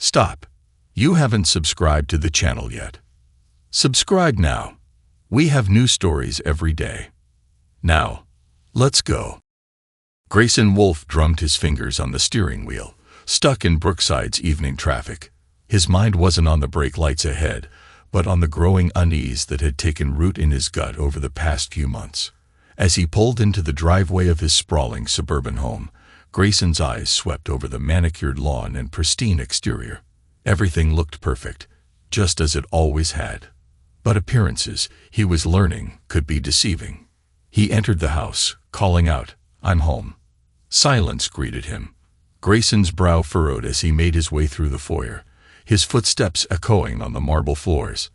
Stop. You haven't subscribed to the channel yet. Subscribe now. We have new stories every day. Now, let's go. Grayson Wolfe drummed his fingers on the steering wheel, stuck in Brookside's evening traffic. His mind wasn't on the brake lights ahead, but on the growing unease that had taken root in his gut over the past few months. As he pulled into the driveway of his sprawling suburban home, Grayson's eyes swept over the manicured lawn and pristine exterior. Everything looked perfect, just as it always had. But appearances, he was learning, could be deceiving. He entered the house, calling out, "I'm home." Silence greeted him. Grayson's brow furrowed as he made his way through the foyer, his footsteps echoing on the marble floors.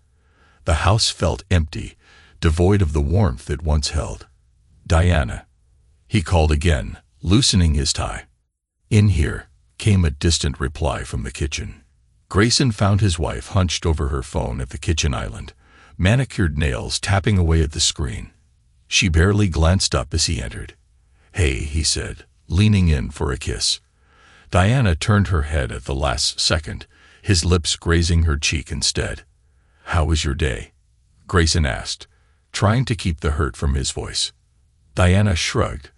The house felt empty, devoid of the warmth it once held. "Diana," he called again, loosening his tie. "In here," came a distant reply from the kitchen. Grayson found his wife hunched over her phone at the kitchen island, manicured nails tapping away at the screen. She barely glanced up as he entered. "Hey," he said, leaning in for a kiss. Diana turned her head at the last second, his lips grazing her cheek instead. "How was your day?" Grayson asked, trying to keep the hurt from his voice. Diana shrugged,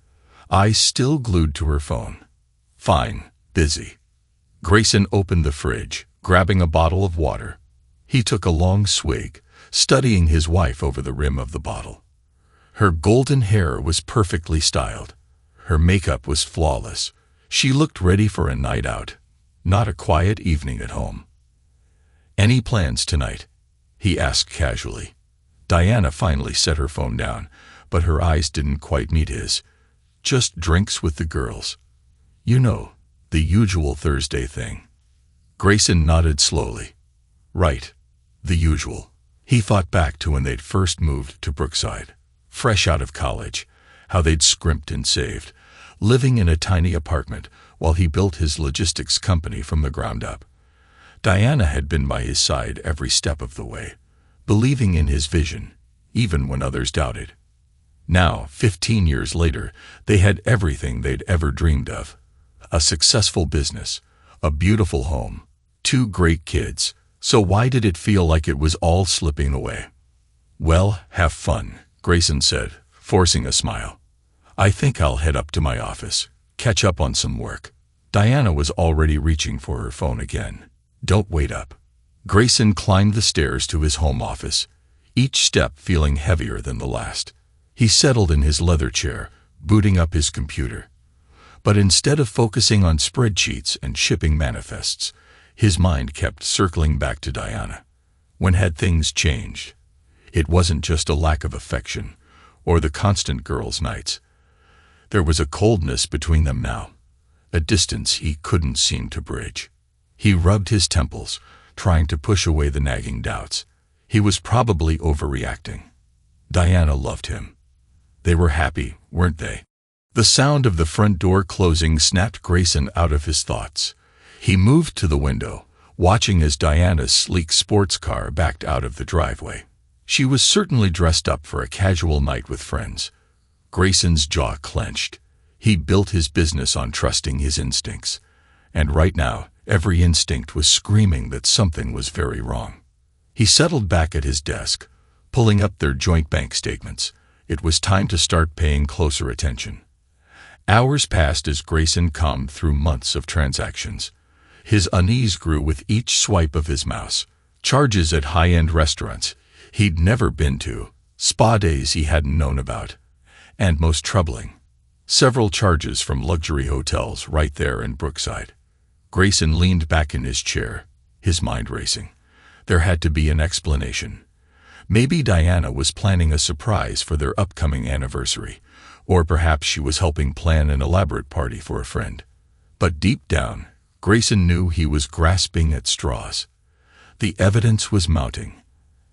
eyes still glued to her phone. "Fine, busy." Grayson opened the fridge, grabbing a bottle of water. He took a long swig, studying his wife over the rim of the bottle. Her golden hair was perfectly styled. Her makeup was flawless. She looked ready for a night out, not a quiet evening at home. "Any plans tonight?" he asked casually. Diana finally set her phone down, but her eyes didn't quite meet his. "Just drinks with the girls. You know, the usual Thursday thing." Grayson nodded slowly. "Right, the usual." He thought back to when they'd first moved to Brookside, fresh out of college, how they'd scrimped and saved, living in a tiny apartment while he built his logistics company from the ground up. Diana had been by his side every step of the way, believing in his vision, even when others doubted. Now, 15 years later, they had everything they'd ever dreamed of. A successful business, a beautiful home, 2 great kids. So why did it feel like it was all slipping away? "Well, have fun," Grayson said, forcing a smile. "I think I'll head up to my office, catch up on some work." Diana was already reaching for her phone again. "Don't wait up." Grayson climbed the stairs to his home office, each step feeling heavier than the last. He settled in his leather chair, booting up his computer. But instead of focusing on spreadsheets and shipping manifests, his mind kept circling back to Diana. When had things changed? It wasn't just a lack of affection, or the constant girls' nights. There was a coldness between them now, a distance he couldn't seem to bridge. He rubbed his temples, trying to push away the nagging doubts. He was probably overreacting. Diana loved him. They were happy, weren't they? The sound of the front door closing snapped Grayson out of his thoughts. He moved to the window, watching as Diana's sleek sports car backed out of the driveway. She was certainly dressed up for a casual night with friends. Grayson's jaw clenched. He built his business on trusting his instincts. And right now, every instinct was screaming that something was very wrong. He settled back at his desk, pulling up their joint bank statements. It was time to start paying closer attention. Hours passed as Grayson combed through months of transactions. His unease grew with each swipe of his mouse. Charges at high-end restaurants he'd never been to, spa days he hadn't known about, and most troubling, several charges from luxury hotels right there in Brookside. Grayson leaned back in his chair, his mind racing. There had to be an explanation. Maybe Diana was planning a surprise for their upcoming anniversary, or perhaps she was helping plan an elaborate party for a friend. But deep down, Grayson knew he was grasping at straws. The evidence was mounting,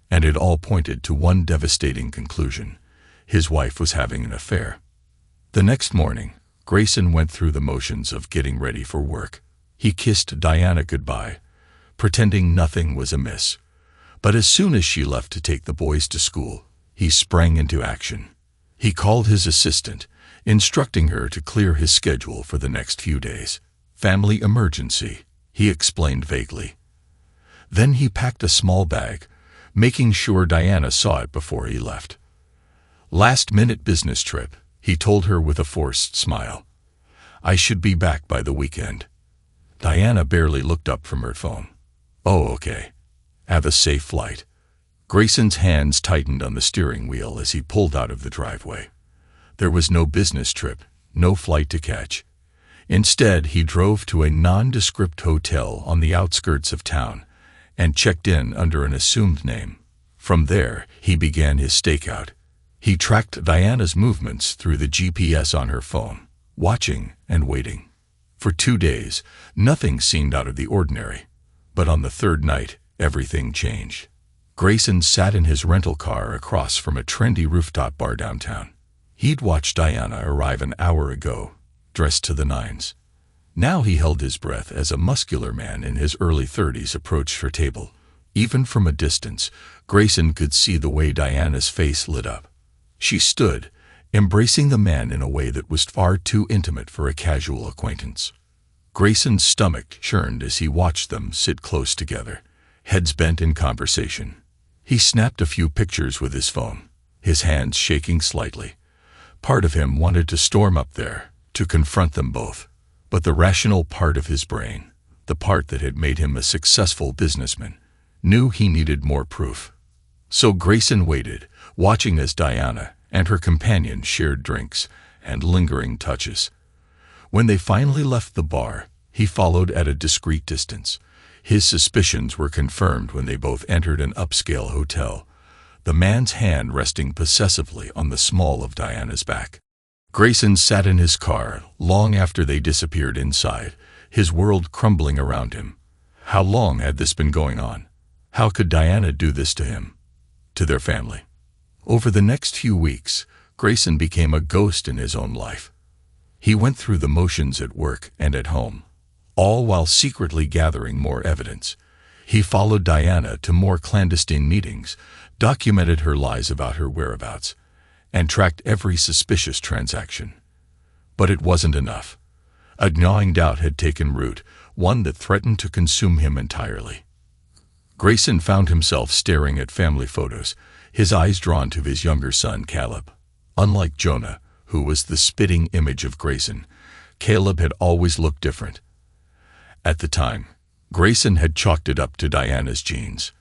and it all pointed to one devastating conclusion. His wife was having an affair. The next morning, Grayson went through the motions of getting ready for work. He kissed Diana goodbye, pretending nothing was amiss. But as soon as she left to take the boys to school, he sprang into action. He called his assistant, instructing her to clear his schedule for the next few days. Family emergency, he explained vaguely. Then he packed a small bag, making sure Diana saw it before he left. Last-minute business trip, he told her with a forced smile. I should be back by the weekend. Diana barely looked up from her phone. Oh, okay. Have a safe flight. Grayson's hands tightened on the steering wheel as he pulled out of the driveway. There was no business trip, no flight to catch. Instead, he drove to a nondescript hotel on the outskirts of town and checked in under an assumed name. From there, he began his stakeout. He tracked Diana's movements through the GPS on her phone, watching and waiting. For 2 days, nothing seemed out of the ordinary. But on the third night, everything changed. Grayson sat in his rental car across from a trendy rooftop bar downtown. He'd watched Diana arrive an hour ago, dressed to the nines. Now he held his breath as a muscular man in his early 30s approached her table. Even from a distance, Grayson could see the way Diana's face lit up. She stood, embracing the man in a way that was far too intimate for a casual acquaintance. Grayson's stomach churned as he watched them sit close together, heads bent in conversation. He snapped a few pictures with his phone, his hands shaking slightly. Part of him wanted to storm up there, to confront them both. But the rational part of his brain, the part that had made him a successful businessman, knew he needed more proof. So Grayson waited, watching as Diana and her companion shared drinks and lingering touches. When they finally left the bar, he followed at a discreet distance. His suspicions were confirmed when they both entered an upscale hotel, the man's hand resting possessively on the small of Diana's back. Grayson sat in his car long after they disappeared inside, his world crumbling around him. How long had this been going on? How could Diana do this to him? To their family? Over the next few weeks, Grayson became a ghost in his own life. He went through the motions at work and at home, all while secretly gathering more evidence. He followed Diana to more clandestine meetings, documented her lies about her whereabouts, and tracked every suspicious transaction. But it wasn't enough. A gnawing doubt had taken root, one that threatened to consume him entirely. Grayson found himself staring at family photos, his eyes drawn to his younger son, Caleb. Unlike Jonah, who was the spitting image of Grayson, Caleb had always looked different. At the time, Grayson had chalked it up to Diana's genes.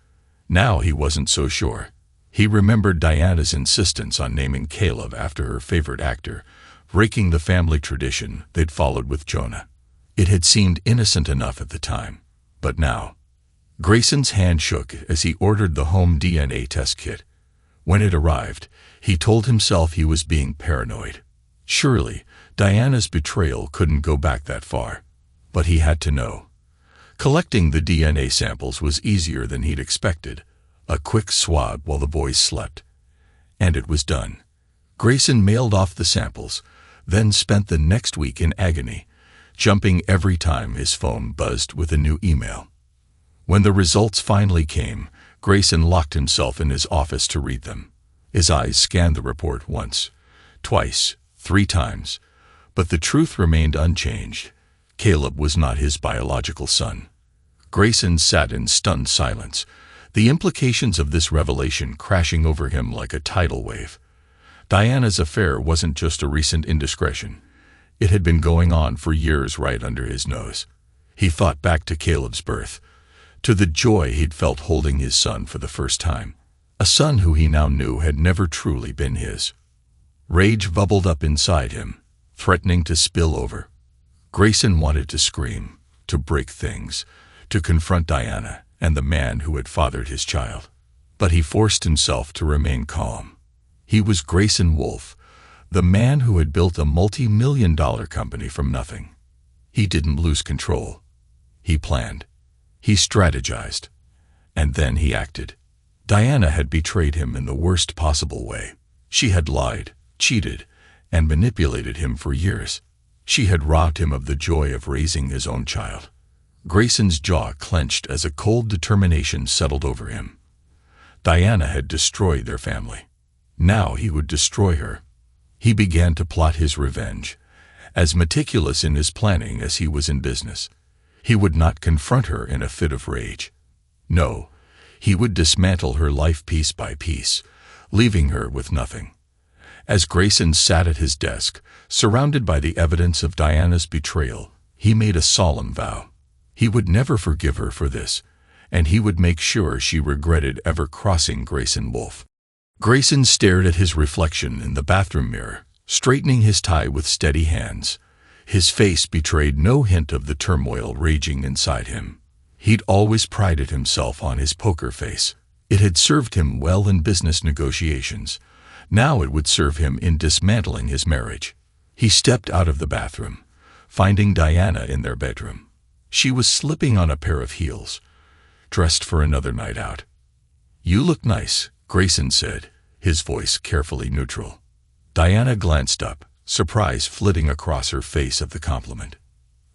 Now he wasn't so sure. He remembered Diana's insistence on naming Caleb after her favorite actor, breaking the family tradition they'd followed with Jonah. It had seemed innocent enough at the time, but now... Grayson's hand shook as he ordered the home DNA test kit. When it arrived, he told himself he was being paranoid. Surely, Diana's betrayal couldn't go back that far. But he had to know. Collecting the DNA samples was easier than he'd expected. A quick swab while the boys slept. And it was done. Grayson mailed off the samples, then spent the next week in agony, jumping every time his phone buzzed with a new email. When the results finally came, Grayson locked himself in his office to read them. His eyes scanned the report once, twice, 3 times, but the truth remained unchanged. Caleb was not his biological son. Grayson sat in stunned silence, the implications of this revelation crashing over him like a tidal wave. Diana's affair wasn't just a recent indiscretion. It had been going on for years right under his nose. He thought back to Caleb's birth, to the joy he'd felt holding his son for the first time, a son who he now knew had never truly been his. Rage bubbled up inside him, threatening to spill over. Grayson wanted to scream, to break things, to confront Diana and the man who had fathered his child. But he forced himself to remain calm. He was Grayson Wolf, the man who had built a multi-million-dollar company from nothing. He didn't lose control. He planned. He strategized. And then he acted. Diana had betrayed him in the worst possible way. She had lied, cheated, and manipulated him for years. She had robbed him of the joy of raising his own child. Grayson's jaw clenched as a cold determination settled over him. Diana had destroyed their family. Now he would destroy her. He began to plot his revenge, as meticulous in his planning as he was in business. He would not confront her in a fit of rage. No, he would dismantle her life piece by piece, leaving her with nothing. As Grayson sat at his desk, surrounded by the evidence of Diana's betrayal, he made a solemn vow. He would never forgive her for this, and he would make sure she regretted ever crossing Grayson Wolf. Grayson stared at his reflection in the bathroom mirror, straightening his tie with steady hands. His face betrayed no hint of the turmoil raging inside him. He'd always prided himself on his poker face. It had served him well in business negotiations. Now it would serve him in dismantling his marriage. He stepped out of the bathroom, finding Diana in their bedroom. She was slipping on a pair of heels, dressed for another night out. "You look nice," Grayson said, his voice carefully neutral. Diana glanced up, surprise flitting across her face at the compliment.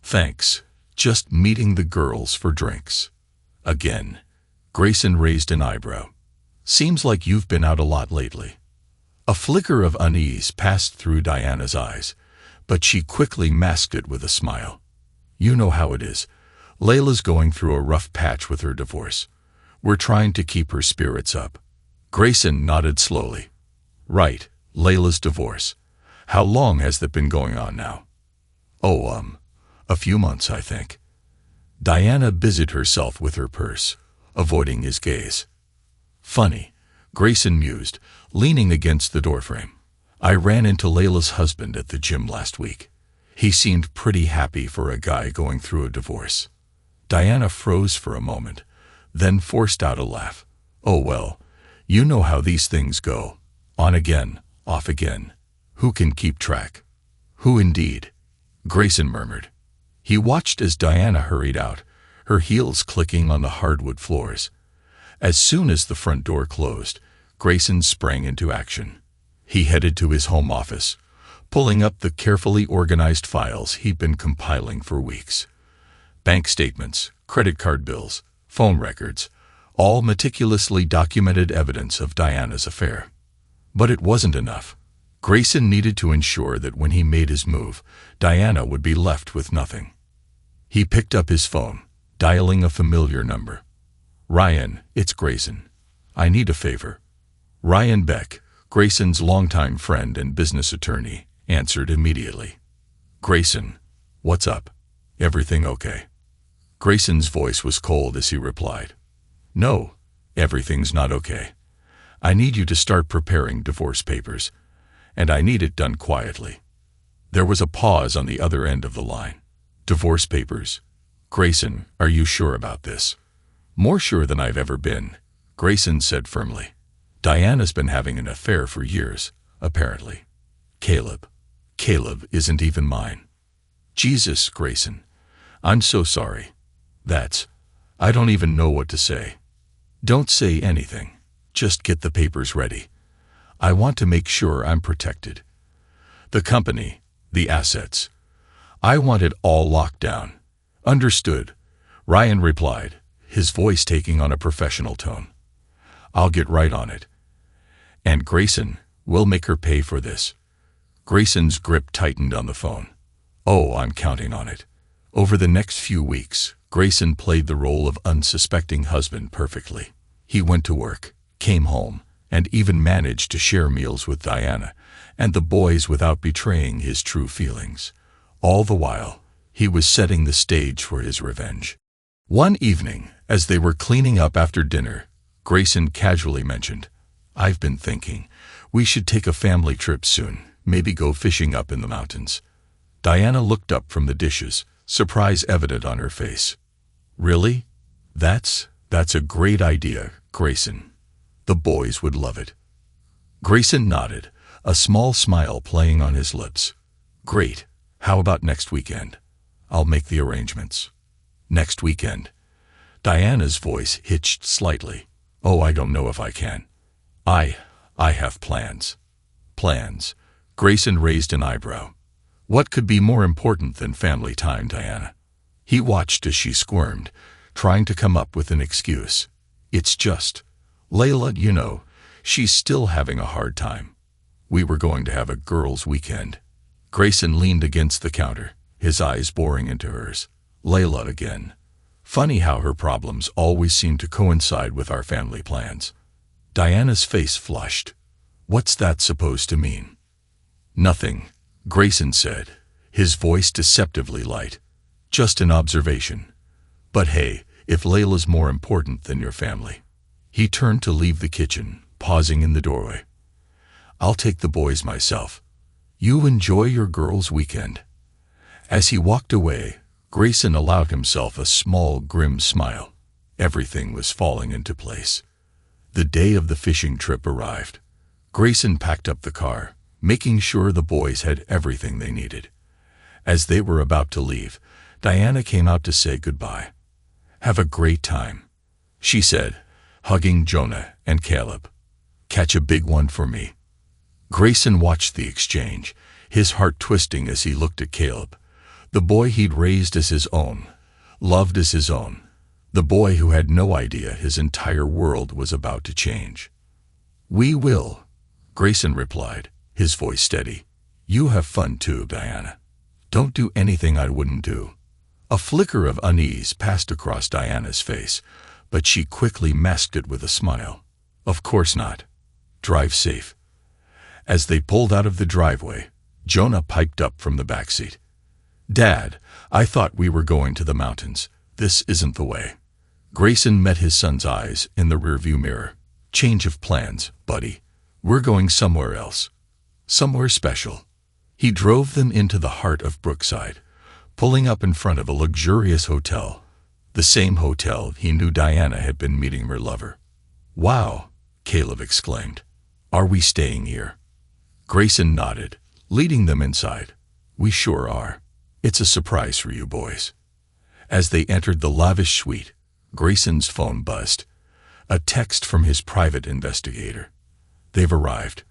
"Thanks. Just meeting the girls for drinks." Again, Grayson raised an eyebrow. "Seems like you've been out a lot lately." A flicker of unease passed through Diana's eyes, but she quickly masked it with a smile. "You know how it is. Layla's going through a rough patch with her divorce. We're trying to keep her spirits up." Grayson nodded slowly. "Right, Layla's divorce. How long has that been going on now?" "Oh, a few months, I think." Diana busied herself with her purse, avoiding his gaze. "Funny," Grayson mused, leaning against the doorframe. "I ran into Layla's husband at the gym last week. He seemed pretty happy for a guy going through a divorce." Diana froze for a moment, then forced out a laugh. "Oh well, you know how these things go. On again, off again. Who can keep track?" "Who indeed?" Grayson murmured. He watched as Diana hurried out, her heels clicking on the hardwood floors. As soon as the front door closed, Grayson sprang into action. He headed to his home office, pulling up the carefully organized files he'd been compiling for weeks. Bank statements, credit card bills, phone records, all meticulously documented evidence of Diana's affair. But it wasn't enough. Grayson needed to ensure that when he made his move, Diana would be left with nothing. He picked up his phone, dialing a familiar number. "Ryan, it's Grayson. I need a favor." Ryan Beck, Grayson's longtime friend and business attorney, answered immediately. "Grayson, what's up? Everything okay?" Grayson's voice was cold as he replied. "No, everything's not okay. I need you to start preparing divorce papers, and I need it done quietly." There was a pause on the other end of the line. "Divorce papers? Grayson, are you sure about this?" "More sure than I've ever been," Grayson said firmly. "Diana's been having an affair for years, apparently. Caleb isn't even mine." "Jesus, Grayson, I'm so sorry. I don't even know what to say." "Don't say anything. Just get the papers ready. I want to make sure I'm protected. The company, the assets. I want it all locked down." "Understood," Ryan replied, his voice taking on a professional tone. "I'll get right on it. And Grayson, we'll make her pay for this." Grayson's grip tightened on the phone. "Oh, I'm counting on it." Over the next few weeks, Grayson played the role of unsuspecting husband perfectly. He went to work, came home, and even managed to share meals with Diana and the boys without betraying his true feelings. All the while, he was setting the stage for his revenge. One evening, as they were cleaning up after dinner, Grayson casually mentioned, "I've been thinking, we should take a family trip soon, maybe go fishing up in the mountains." Diana looked up from the dishes, surprise evident on her face. "Really? That's a great idea, Grayson. The boys would love it." Grayson nodded, a small smile playing on his lips. "Great. How about next weekend? I'll make the arrangements." "Next weekend?" Diana's voice hitched slightly. "Oh, I don't know if I can. I have plans." "Plans?" Grayson raised an eyebrow. "What could be more important than family time, Diana?" He watched as she squirmed, trying to come up with an excuse. "It's just, Layla, you know, she's still having a hard time. We were going to have a girls' weekend." Grayson leaned against the counter, his eyes boring into hers. Layla again. Funny how her problems always seem to coincide with our family plans. Diana's face flushed. What's that supposed to mean? Nothing, Grayson said, his voice deceptively light. Just an observation. But hey, if Layla's more important than your family. He turned to leave the kitchen, pausing in the doorway. I'll take the boys myself. You enjoy your girls' weekend. As he walked away, Grayson allowed himself a small, grim smile. Everything was falling into place. The day of the fishing trip arrived. Grayson packed up the car, making sure the boys had everything they needed. As they were about to leave, Diana came out to say goodbye. Have a great time, she said, hugging Jonah and Caleb. Catch a big one for me. Grayson watched the exchange, his heart twisting as he looked at Caleb, the boy he'd raised as his own, loved as his own, the boy who had no idea his entire world was about to change. We will, Grayson replied, his voice steady. You have fun too, Diana. Don't do anything I wouldn't do. A flicker of unease passed across Diana's face, but she quickly masked it with a smile. Of course not. Drive safe. As they pulled out of the driveway, Jonah piped up from the backseat. Dad, I thought we were going to the mountains. This isn't the way. Grayson met his son's eyes in the rearview mirror. Change of plans, buddy. We're going somewhere else. Somewhere special. He drove them into the heart of Brookside, pulling up in front of a luxurious hotel. The same hotel he knew Diana had been meeting her lover. Wow, Caleb exclaimed. Are we staying here? Grayson nodded, leading them inside. We sure are. It's a surprise for you boys. As they entered the lavish suite, Grayson's phone buzzed. A text from his private investigator. They've arrived.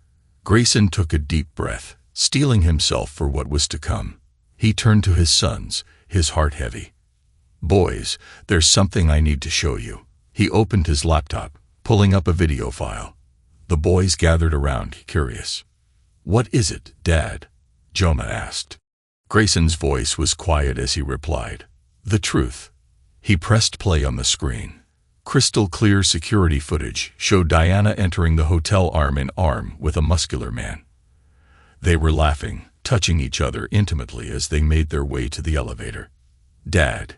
Grayson took a deep breath, steeling himself for what was to come. He turned to his sons, his heart heavy. Boys, there's something I need to show you. He opened his laptop, pulling up a video file. The boys gathered around, curious. What is it, Dad? Jonah asked. Grayson's voice was quiet as he replied. The truth. He pressed play on the screen. Crystal clear security footage showed Diana entering the hotel arm in arm with a muscular man. They were laughing, touching each other intimately as they made their way to the elevator. Dad.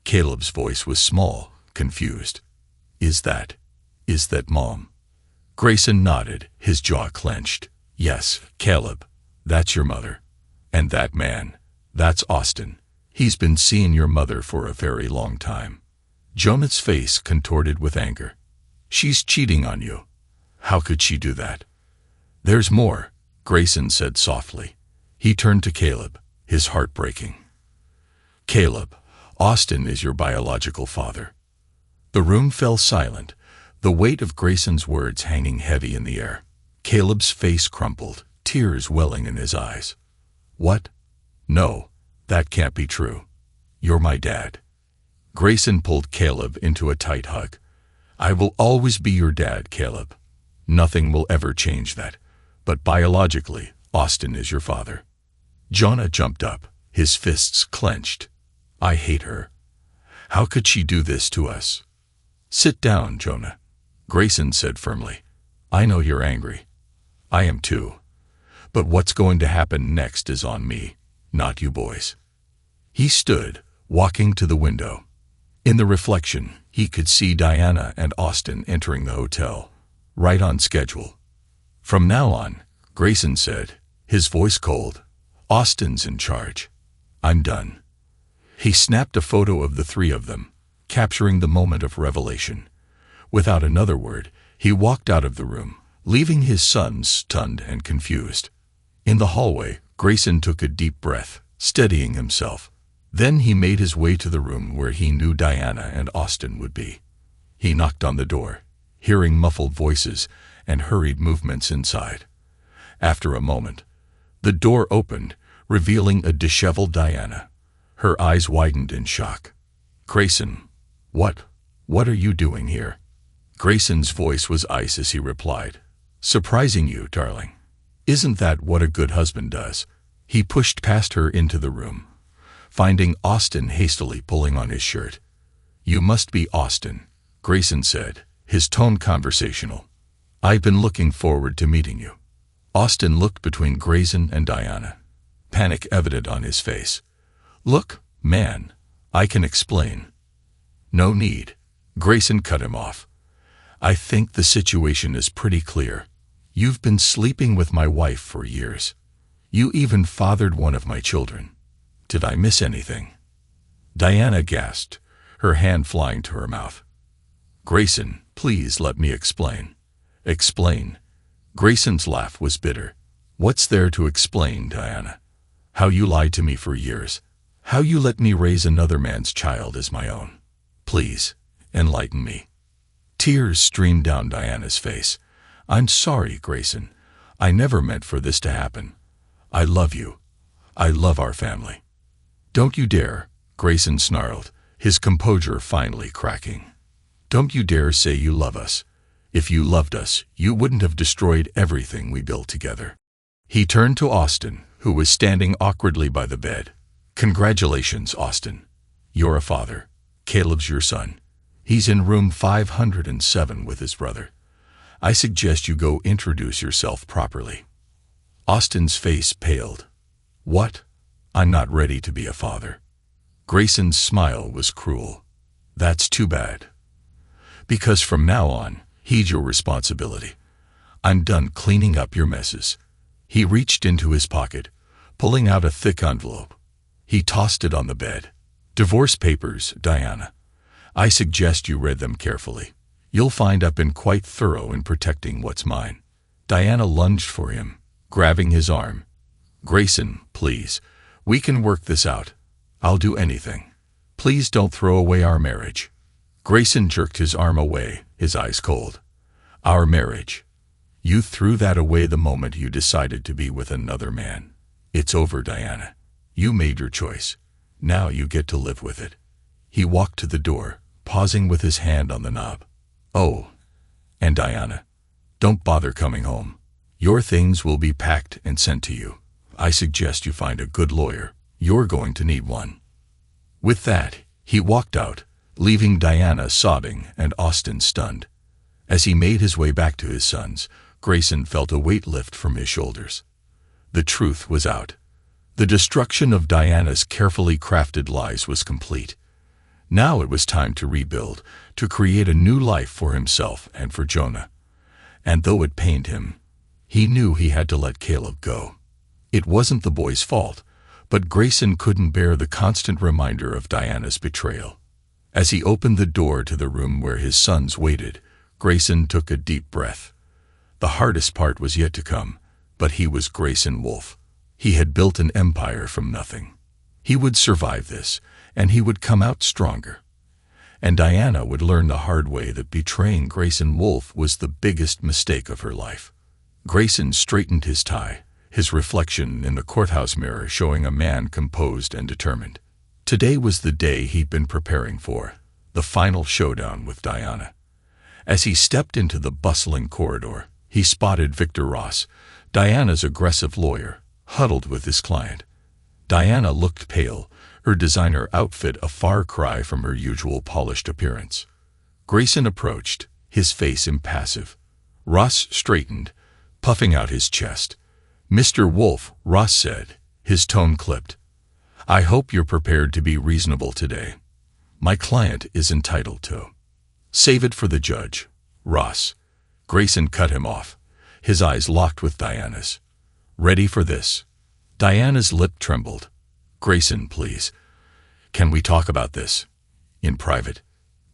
Caleb's voice was small, confused. Is that Mom? Grayson nodded, his jaw clenched. Yes, Caleb. That's your mother. And that man. That's Austin. He's been seeing your mother for a very long time. Jonah's face contorted with anger. She's cheating on you. How could she do that? There's more, Grayson said softly. He turned to Caleb, his heart breaking. Caleb, Austin is your biological father. The room fell silent, the weight of Grayson's words hanging heavy in the air. Caleb's face crumpled, tears welling in his eyes. What? No, that can't be true. You're my dad. Grayson pulled Caleb into a tight hug. I will always be your dad, Caleb. Nothing will ever change that. But biologically, Austin is your father. Jonah jumped up, his fists clenched. I hate her. How could she do this to us? Sit down, Jonah, Grayson said firmly. I know you're angry. I am too. But what's going to happen next is on me, not you boys. He stood, walking to the window. In the reflection, he could see Diana and Austin entering the hotel, right on schedule. From now on, Grayson said, his voice cold, Austin's in charge. I'm done. He snapped a photo of the three of them, capturing the moment of revelation. Without another word, he walked out of the room, leaving his sons stunned and confused. In the hallway, Grayson took a deep breath, steadying himself. Then he made his way to the room where he knew Diana and Austin would be. He knocked on the door, hearing muffled voices and hurried movements inside. After a moment, the door opened, revealing a disheveled Diana. Her eyes widened in shock. Grayson, what are you doing here? Grayson's voice was ice as he replied. Surprising you, darling. Isn't that what a good husband does? He pushed past her into the room. finding Austin hastily pulling on his shirt. "You must be Austin," Grayson said, his tone conversational. "I've been looking forward to meeting you." Austin looked between Grayson and Diana, panic evident on his face. "Look, man, I can explain." "No need," Grayson cut him off. "I think the situation is pretty clear. You've been sleeping with my wife for years. You even fathered one of my children. Did I miss anything?" Diana gasped, her hand flying to her mouth. "Grayson, please let me explain." "Explain?" Grayson's laugh was bitter. "What's there to explain, Diana? How you lied to me for years. How you let me raise another man's child as my own. Please, enlighten me." Tears streamed down Diana's face. "I'm sorry, Grayson. I never meant for this to happen. I love you. I love our family." "Don't you dare," Grayson snarled, his composure finally cracking. "Don't you dare say you love us. If you loved us, you wouldn't have destroyed everything we built together." He turned to Austin, who was standing awkwardly by the bed. "Congratulations, Austin. You're a father. Caleb's your son. He's in room 507 with his brother. I suggest you go introduce yourself properly." Austin's face paled. "What? I'm not ready to be a father." Grayson's smile was cruel. "That's too bad. Because from now on, he's your responsibility. I'm done cleaning up your messes." He reached into his pocket, pulling out a thick envelope. He tossed it on the bed. "Divorce papers, Diana. I suggest you read them carefully. You'll find I've been quite thorough in protecting what's mine." Diana lunged for him, grabbing his arm. "Grayson, please. We can work this out. I'll do anything. Please don't throw away our marriage." Grayson jerked his arm away, his eyes cold. "Our marriage? You threw that away the moment you decided to be with another man. It's over, Diana. You made your choice. Now you get to live with it." He walked to the door, pausing with his hand on the knob. "Oh, and Diana, don't bother coming home. Your things will be packed and sent to you. I suggest you find a good lawyer. You're going to need one." With that, he walked out, leaving Diana sobbing and Austin stunned. As he made his way back to his sons, Grayson felt a weight lift from his shoulders. The truth was out. The destruction of Diana's carefully crafted lies was complete. Now it was time to rebuild, to create a new life for himself and for Jonah. And though it pained him, he knew he had to let Caleb go. It wasn't the boy's fault, but Grayson couldn't bear the constant reminder of Diana's betrayal. As he opened the door to the room where his sons waited, Grayson took a deep breath. The hardest part was yet to come, but he was Grayson Wolf. He had built an empire from nothing. He would survive this, and he would come out stronger. And Diana would learn the hard way that betraying Grayson Wolf was the biggest mistake of her life. Grayson straightened his tie, his reflection in the courthouse mirror showing a man composed and determined. Today was the day he'd been preparing for, the final showdown with Diana. As he stepped into the bustling corridor, he spotted Victor Ross, Diana's aggressive lawyer, huddled with his client. Diana looked pale, her designer outfit a far cry from her usual polished appearance. Grayson approached, his face impassive. Ross straightened, puffing out his chest. "Mr. Wolf," Ross said, his tone clipped. "I hope you're prepared to be reasonable today. My client is entitled to." "Save it for the judge, Ross." Grayson cut him off, his eyes locked with Diana's. "Ready for this?" Diana's lip trembled. "Grayson, please. Can we talk about this? In private?"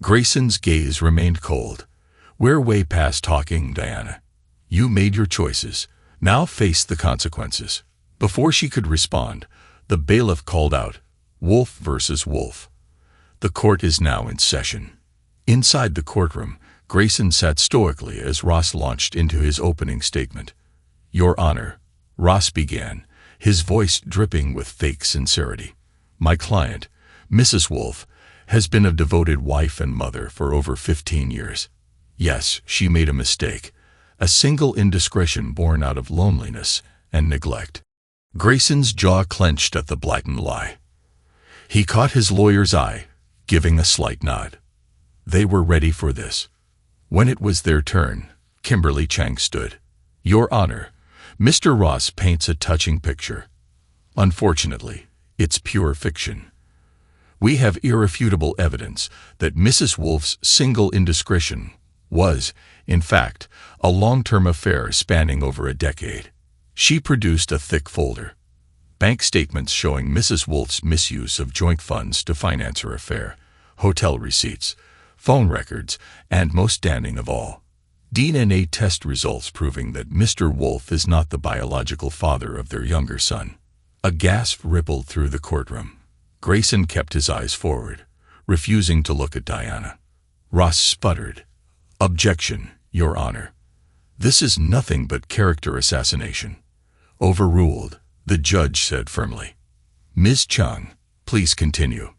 Grayson's gaze remained cold. "We're way past talking, Diana. You made your choices. Now face the consequences." Before she could respond, the bailiff called out, "Wolf versus Wolf. The court is now in session." Inside the courtroom, Grayson sat stoically as Ross launched into his opening statement. "Your Honor," Ross began, his voice dripping with fake sincerity. "My client, Mrs. Wolf, has been a devoted wife and mother for over 15 years. Yes, she made a mistake, a single indiscretion born out of loneliness and neglect." Grayson's jaw clenched at the blatant lie. He caught his lawyer's eye, giving a slight nod. They were ready for this. When it was their turn, Kimberly Chang stood. "Your Honor, Mr. Ross paints a touching picture. Unfortunately, it's pure fiction. We have irrefutable evidence that Mrs. Wolf's single indiscretion was, in fact, a long-term affair spanning over a decade." She produced a thick folder. Bank statements showing Mrs. Wolf's misuse of joint funds to finance her affair, hotel receipts, phone records, and most damning of all, DNA test results proving that Mr. Wolf is not the biological father of their younger son. A gasp rippled through the courtroom. Grayson kept his eyes forward, refusing to look at Diana. Ross sputtered. "Objection, Your Honor. This is nothing but character assassination." "Overruled," the judge said firmly. "Ms. Chung, please continue."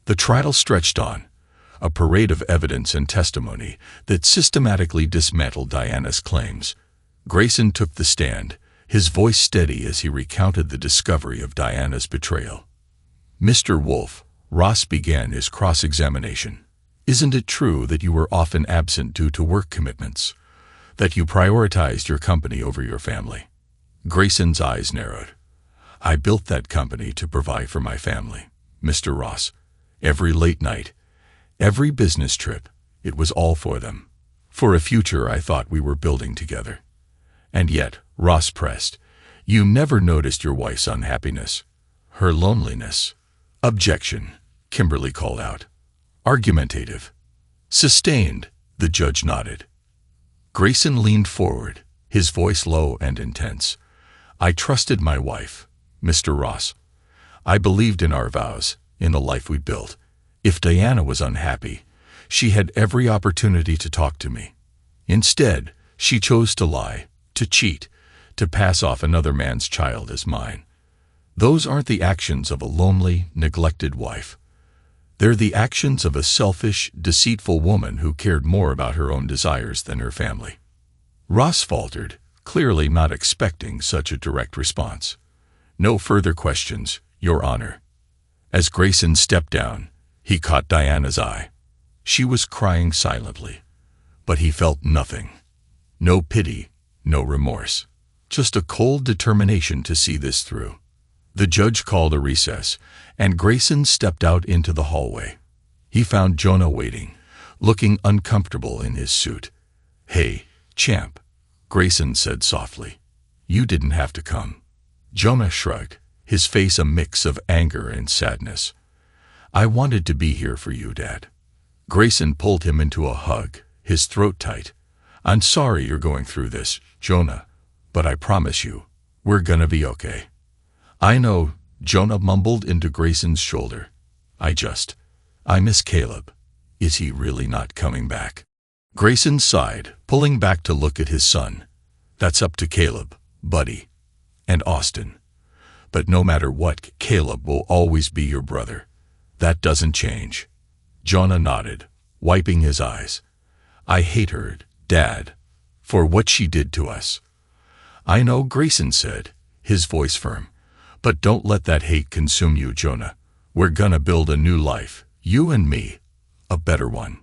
The trial stretched on, a parade of evidence and testimony that systematically dismantled Diana's claims. Grayson took the stand, his voice steady as he recounted the discovery of Diana's betrayal. "Mr. Wolf," Ross began his cross-examination, "isn't it true that you were often absent due to work commitments, that you prioritized your company over your family?" Grayson's eyes narrowed. "I built that company to provide for my family, Mr. Ross. Every late night, every business trip, it was all for them, for a future I thought we were building together." "And yet," Ross pressed, "you never noticed your wife's unhappiness, her loneliness." "Objection," Kimberly called out. "Argumentative." "Sustained," the judge nodded. Grayson leaned forward, his voice low and intense. "I trusted my wife, Mr. Ross. I believed in our vows, in the life we built. If Diana was unhappy, she had every opportunity to talk to me. Instead, she chose to lie, to cheat, to pass off another man's child as mine. Those aren't the actions of a lonely, neglected wife. They're the actions of a selfish, deceitful woman who cared more about her own desires than her family." Ross faltered, clearly not expecting such a direct response. "No further questions, Your Honor." As Grayson stepped down, he caught Diana's eye. She was crying silently, but he felt nothing. No pity, no remorse. Just a cold determination to see this through. The judge called a recess, and Grayson stepped out into the hallway. He found Jonah waiting, looking uncomfortable in his suit. "Hey, champ," Grayson said softly. "You didn't have to come." Jonah shrugged, his face a mix of anger and sadness. "I wanted to be here for you, Dad." Grayson pulled him into a hug, his throat tight. "I'm sorry you're going through this, Jonah, but I promise you, we're gonna be okay." "I know," Jonah mumbled into Grayson's shoulder. I miss Caleb. Is he really not coming back?" Grayson sighed, pulling back to look at his son. "That's up to Caleb, buddy. And Austin. But no matter what, Caleb will always be your brother. That doesn't change." Jonah nodded, wiping his eyes. "I hate her, Dad, for what she did to us." "I know," Grayson said, his voice firm. "But don't let that hate consume you, Jonah. We're gonna build a new life, you and me, a better one."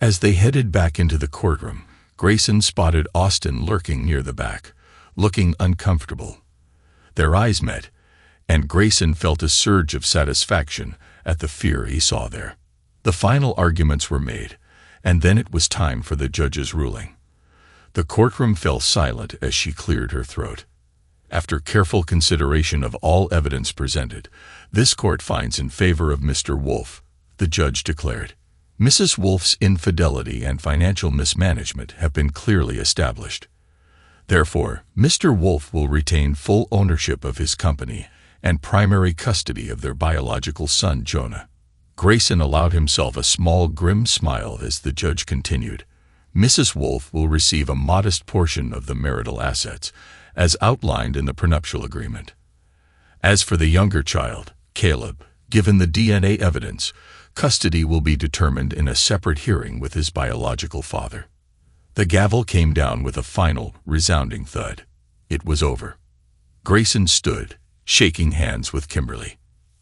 As they headed back into the courtroom, Grayson spotted Austin lurking near the back, looking uncomfortable. Their eyes met, and Grayson felt a surge of satisfaction at the fear he saw there. The final arguments were made, and then it was time for the judge's ruling. The courtroom fell silent as she cleared her throat. "After careful consideration of all evidence presented, this court finds in favor of Mr. Wolf," the judge declared. "Mrs. Wolf's infidelity and financial mismanagement have been clearly established. Therefore, Mr. Wolf will retain full ownership of his company and primary custody of their biological son, Jonah." Grayson allowed himself a small, grim smile as the judge continued. "Mrs. Wolf will receive a modest portion of the marital assets, as outlined in the prenuptial agreement. As for the younger child, Caleb, given the DNA evidence, custody will be determined in a separate hearing with his biological father." The gavel came down with a final, resounding thud. It was over. Grayson stood, shaking hands with Kimberly.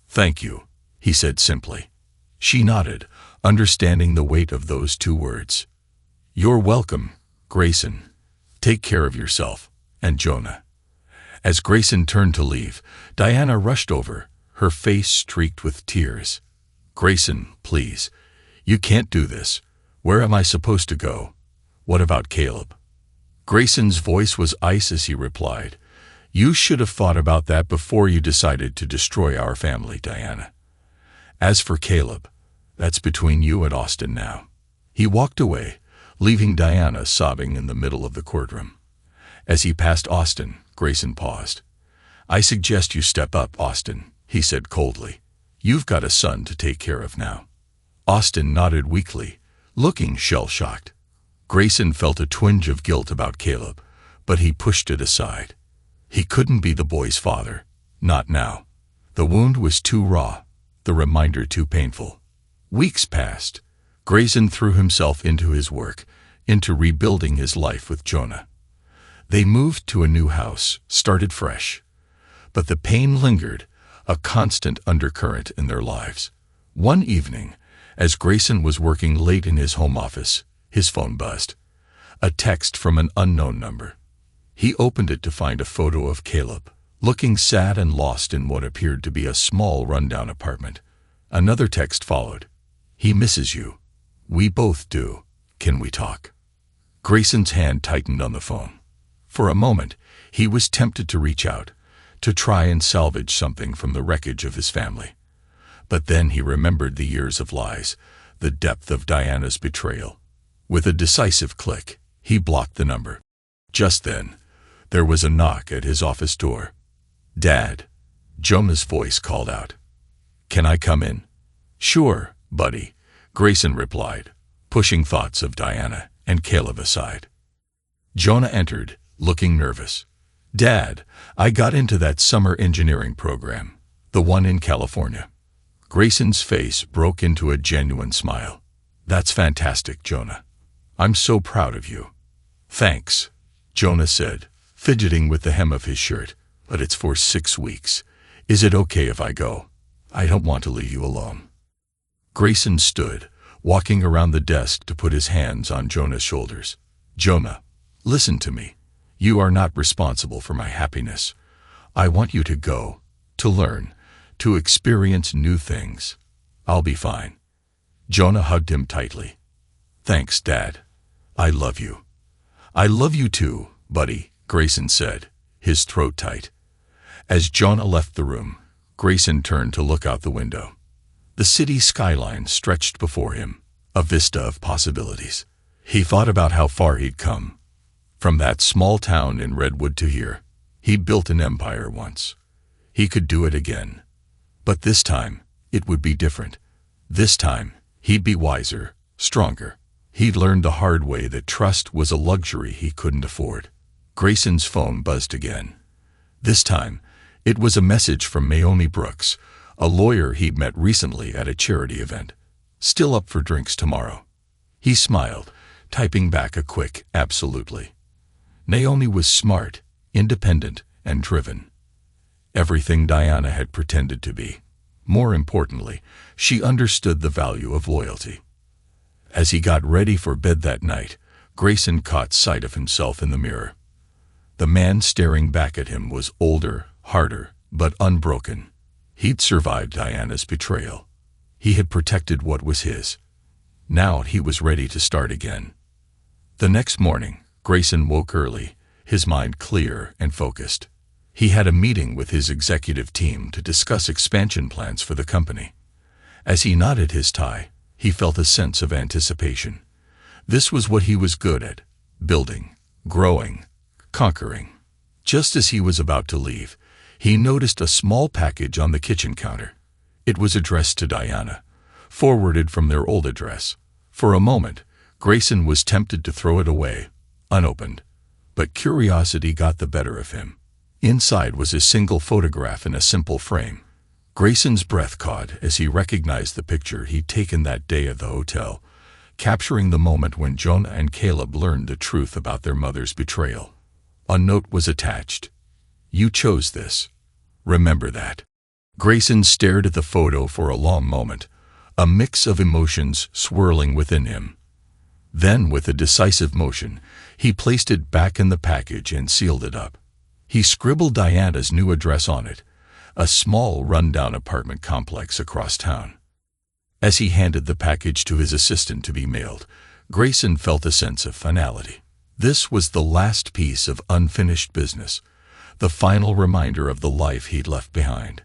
"Thank you," he said simply. She nodded, understanding the weight of those 2 words. "You're welcome, Grayson. Take care of yourself, and Jonah." As Grayson turned to leave, Diana rushed over, her face streaked with tears. "Grayson, please. You can't do this. Where am I supposed to go? What about Caleb?" Grayson's voice was ice as he replied, "You should have thought about that before you decided to destroy our family, Diana. As for Caleb, that's between you and Austin now." He walked away, leaving Diana sobbing in the middle of the courtroom. As he passed Austin, Grayson paused. "I suggest you step up, Austin," he said coldly. "You've got a son to take care of now." Austin nodded weakly, looking shell-shocked. Grayson felt a twinge of guilt about Caleb, but he pushed it aside. He couldn't be the boy's father, not now. The wound was too raw, the reminder too painful. Weeks passed. Grayson threw himself into his work, into rebuilding his life with Jonah. They moved to a new house, started fresh. But the pain lingered, a constant undercurrent in their lives. One evening, as Grayson was working late in his home office, his phone buzzed. A text from an unknown number. He opened it to find a photo of Caleb, looking sad and lost in what appeared to be a small rundown apartment. Another text followed. "He misses you. We both do. Can we talk?" Grayson's hand tightened on the phone. For a moment, he was tempted to reach out, to try and salvage something from the wreckage of his family. But then he remembered the years of lies, the depth of Diana's betrayal. With a decisive click, he blocked the number. Just then, there was a knock at his office door. "Dad," Jonah's voice called out. "Can I come in?" "Sure, buddy," Grayson replied, pushing thoughts of Diana and Caleb aside. Jonah entered, looking nervous. "Dad, I got into that summer engineering program, the one in California." Grayson's face broke into a genuine smile. "That's fantastic, Jonah. I'm so proud of you." "Thanks," Jonah said, fidgeting with the hem of his shirt, "but it's for 6 weeks. Is it okay if I go? I don't want to leave you alone." Grayson stood, walking around the desk to put his hands on Jonah's shoulders. "Jonah, listen to me. You are not responsible for my happiness. I want you to go, to learn, to experience new things. I'll be fine." Jonah hugged him tightly. "Thanks, Dad. I love you." "I love you too, buddy," Grayson said, his throat tight. As Jonah left the room, Grayson turned to look out the window. The city skyline stretched before him, a vista of possibilities. He thought about how far he'd come. From that small town in Redwood to here, he built an empire once. He could do it again. But this time, it would be different. This time, he'd be wiser, stronger. He'd learned the hard way that trust was a luxury he couldn't afford. Grayson's phone buzzed again. This time, it was a message from Naomi Brooks, a lawyer he'd met recently at a charity event. "Still up for drinks tomorrow?" He smiled, typing back a quick "absolutely." Naomi was smart, independent, and driven. Everything Diana had pretended to be. More importantly, she understood the value of loyalty. As he got ready for bed that night, Grayson caught sight of himself in the mirror. The man staring back at him was older, harder, but unbroken. He'd survived Diana's betrayal. He had protected what was his. Now he was ready to start again. The next morning, Grayson woke early, his mind clear and focused. He had a meeting with his executive team to discuss expansion plans for the company. As he knotted his tie, he felt a sense of anticipation. This was what he was good at: building, growing, conquering. Just as he was about to leave, he noticed a small package on the kitchen counter. It was addressed to Diana, forwarded from their old address. For a moment, Grayson was tempted to throw it away, unopened. But curiosity got the better of him. Inside was a single photograph in a simple frame. Grayson's breath caught as he recognized the picture he'd taken that day at the hotel, capturing the moment when Jonah and Caleb learned the truth about their mother's betrayal. A note was attached. "You chose this. Remember that." Grayson stared at the photo for a long moment, a mix of emotions swirling within him. Then, with a decisive motion, he placed it back in the package and sealed it up. He scribbled Diana's new address on it, a small, run-down apartment complex across town. As he handed the package to his assistant to be mailed, Grayson felt a sense of finality. This was the last piece of unfinished business, the final reminder of the life he'd left behind.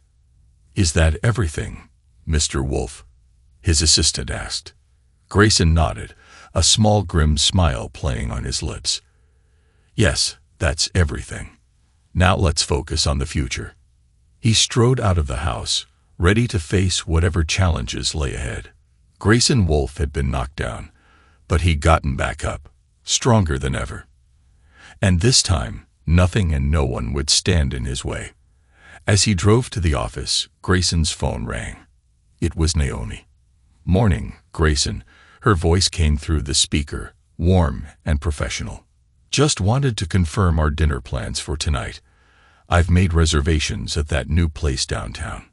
"Is that everything, Mr. Wolf?" his assistant asked. Grayson nodded, a small grim smile playing on his lips. "Yes, that's everything. Now let's focus on the future." He strode out of the house, ready to face whatever challenges lay ahead. Grayson Wolf had been knocked down, but he'd gotten back up, stronger than ever. And this time, nothing and no one would stand in his way. As he drove to the office, Grayson's phone rang. It was Naomi. "Morning, Grayson." Her voice came through the speaker, warm and professional. "Just wanted to confirm our dinner plans for tonight. I've made reservations at that new place downtown."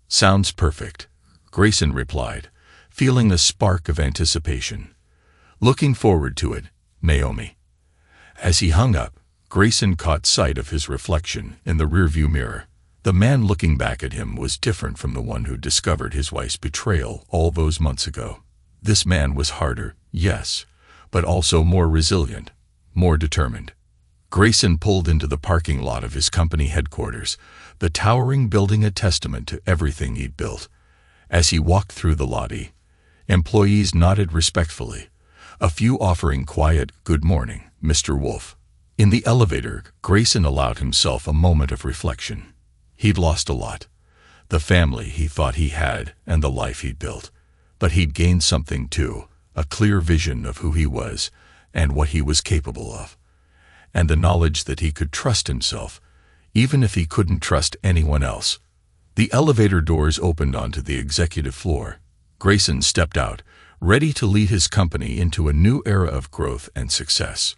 "Sounds perfect," Grayson replied, feeling a spark of anticipation. "Looking forward to it, Naomi." As he hung up, Grayson caught sight of his reflection in the rearview mirror. The man looking back at him was different from the one who discovered his wife's betrayal all those months ago. This man was harder, yes, but also more resilient, more determined. Grayson pulled into the parking lot of his company headquarters, the towering building a testament to everything he'd built. As he walked through the lobby, employees nodded respectfully, a few offering quiet, "Good morning, Mr. Wolf." In the elevator, Grayson allowed himself a moment of reflection. He'd lost a lot, the family he thought he had and the life he'd built. But he'd gained something too, a clear vision of who he was and what he was capable of, and the knowledge that he could trust himself, even if he couldn't trust anyone else. The elevator doors opened onto the executive floor. Grayson stepped out, ready to lead his company into a new era of growth and success.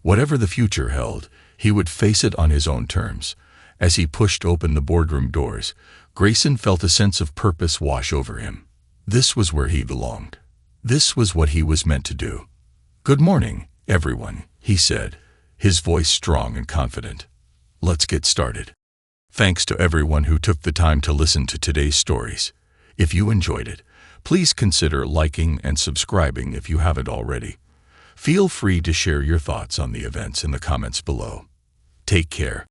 Whatever the future held, he would face it on his own terms. As he pushed open the boardroom doors, Grayson felt a sense of purpose wash over him. This was where he belonged. This was what he was meant to do. "Good morning, everyone," he said, his voice strong and confident. "Let's get started." Thanks to everyone who took the time to listen to today's stories. If you enjoyed it, please consider liking and subscribing if you haven't already. Feel free to share your thoughts on the events in the comments below. Take care.